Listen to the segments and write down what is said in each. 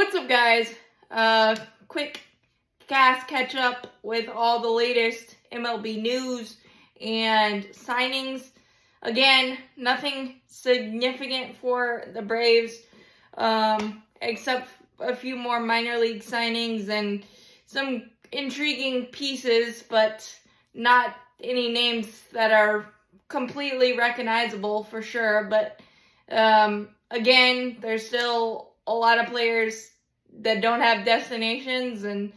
What's up, guys? Quick catch up with all the latest MLB news and signings. Again, nothing significant for the Braves, except a few more minor league signings and some intriguing pieces, but not any names that are completely recognizable for sure. But again, there's still a lot of players that don't have destinations, and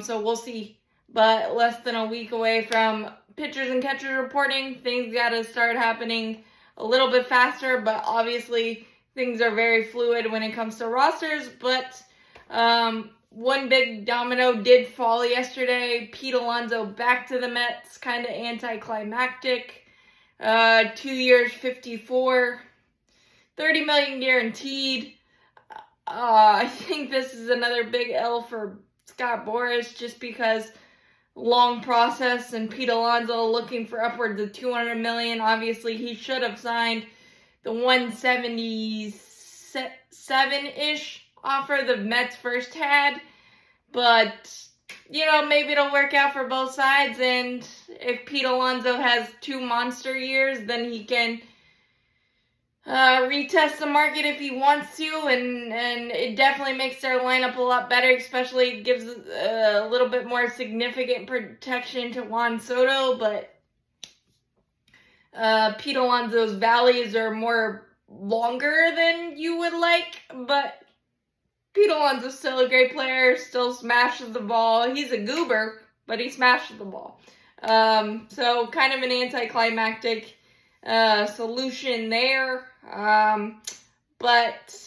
so we'll see. But less than a week away from pitchers and catchers reporting, things got to start happening a little bit faster, but obviously things are very fluid when it comes to rosters. But one big domino did fall yesterday. Pete Alonso back to the Mets, kind of anticlimactic. 2 years, 54, $30 million guaranteed. I think this is another big L for Scott Boras, just because long process and Pete Alonso looking for upwards of $200 million. Obviously, he should have signed the 177-ish offer the Mets first had, but maybe it'll work out for both sides. And if Pete Alonso has 2 monster years, then he can retest the market if he wants to, and it definitely makes their lineup a lot better, especially gives a little bit more significant protection to Juan Soto. But Pete Alonso's valleys are more longer than you would like, but Pete Alonso's still a great player, still smashes the ball. He's a goober, but he smashes the ball. So kind of an anticlimactic solution there. But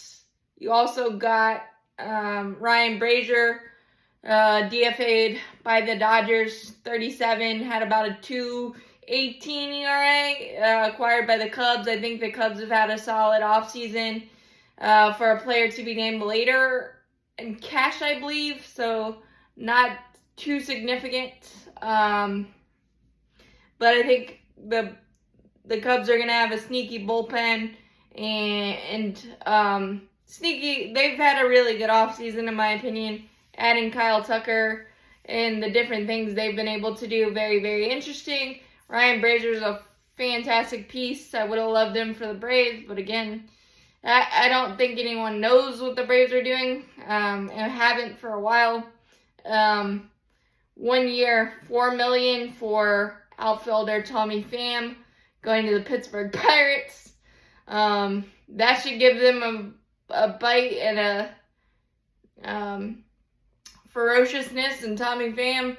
you also got Ryan Brazier, DFA'd by the Dodgers, 37, had about a 2.18 ERA, acquired by the Cubs. I think the Cubs have had a solid offseason for a player to be named later in cash, I believe, so not too significant. But I think the Cubs are going to have a sneaky bullpen, and sneaky. They've had a really good offseason, in my opinion, adding Kyle Tucker and the different things they've been able to do. Very, very interesting. Ryan Brazier's a fantastic piece. I would have loved him for the Braves, but again, I don't think anyone knows what the Braves are doing, and haven't for a while. 1 year, $4 million for outfielder Tommy Pham, going to the Pittsburgh Pirates. That should give them a bite and a ferociousness, and Tommy Pham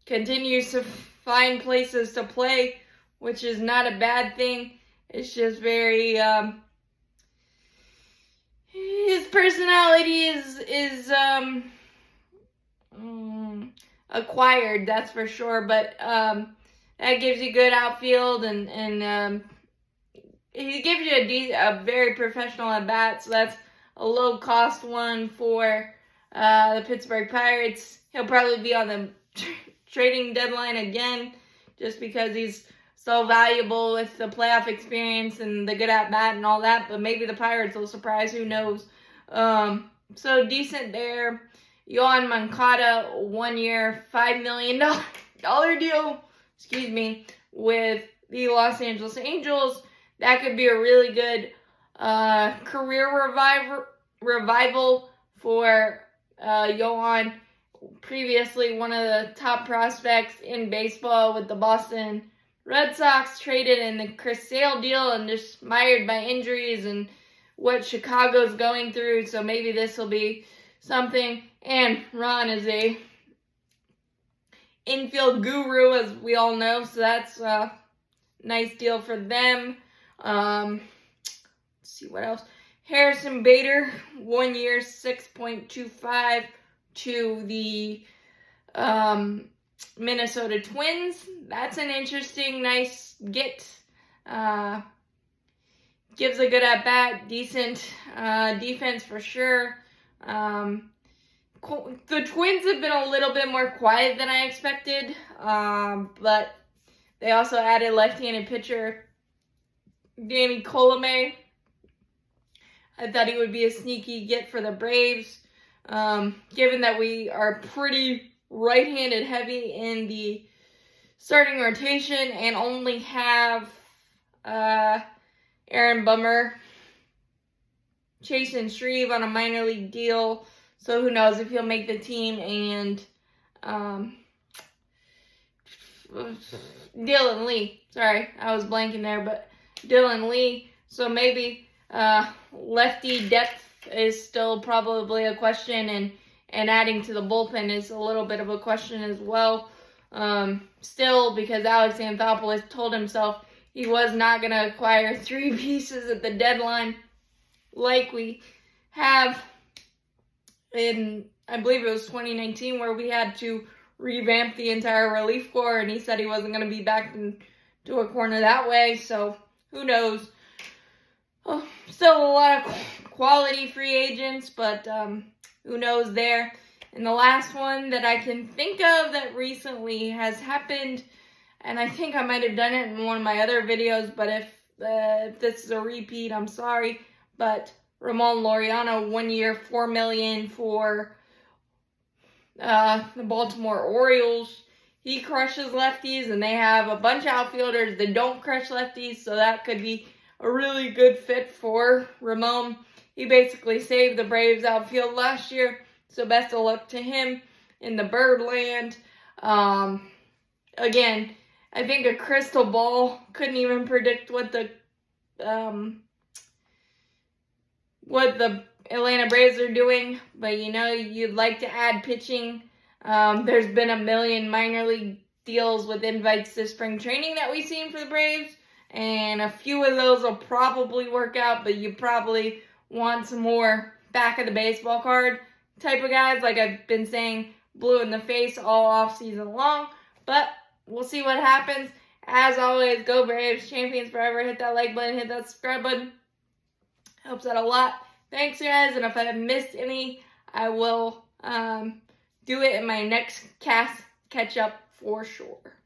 continues to find places to play, which is not a bad thing. It's just very his personality is acquired, that's for sure, but that gives you good outfield, and he gives you a very professional at bat, so that's a low cost one for the Pittsburgh Pirates. He'll probably be on the trading deadline again, just because he's so valuable with the playoff experience and the good at bat and all that. But maybe the Pirates will surprise, who knows. So decent there. Yohan Moncada, 1 year, $5 million deal, with the Los Angeles Angels. That could be a really good career revival for Yohan. Previously one of the top prospects in baseball with the Boston Red Sox, traded in the Chris Sale deal and just mired by injuries and what Chicago's going through. So maybe this will be something. And Ron is a infield guru, as we all know, so that's a nice deal for them. Let's see what else. Harrison Bader, 1 year, 6.25 to the Minnesota Twins. That's an interesting, nice get. Gives a good at bat, decent defense for sure. The Twins have been a little bit more quiet than I expected, but they also added left-handed pitcher Danny Colome. I thought he would be a sneaky get for the Braves, given that we are pretty right-handed heavy in the starting rotation and only have Aaron Bummer, Chasen Shreve on a minor league deal. So who knows if he'll make the team, and Dylan Lee. Sorry, I was blanking there, but Dylan Lee. So maybe lefty depth is still probably a question, and adding to the bullpen is a little bit of a question as well. Still, because Alex Anthopoulos told himself he was not going to acquire 3 pieces at the deadline like we have in, I believe it was 2019, where we had to revamp the entire relief corps, and he said he wasn't going to be back into a corner that way, so who knows. Oh, still a lot of quality free agents, but who knows there. And the last one that I can think of that recently has happened, and I think I might have done it in one of my other videos, but if this is a repeat, I'm sorry, but Ramon Laureano, 1 year, $4 million for the Baltimore Orioles. He crushes lefties, and they have a bunch of outfielders that don't crush lefties, so that could be a really good fit for Ramon. He basically saved the Braves outfield last year, so best of luck to him in the Birdland. Again, I think a crystal ball couldn't even predict what the Atlanta Braves are doing, but you know, you'd like to add pitching. There's been a million minor league deals with invites to spring training that we've seen for the Braves, and a few of those will probably work out, but you probably want some more back of the baseball card type of guys, like I've been saying, blue in the face all off season long, but we'll see what happens. As always, go Braves, champions forever. Hit that like button, hit that subscribe button. Helps out a lot. Thanks, guys, and if I have missed any, I will do it in my next cast catch-up for sure.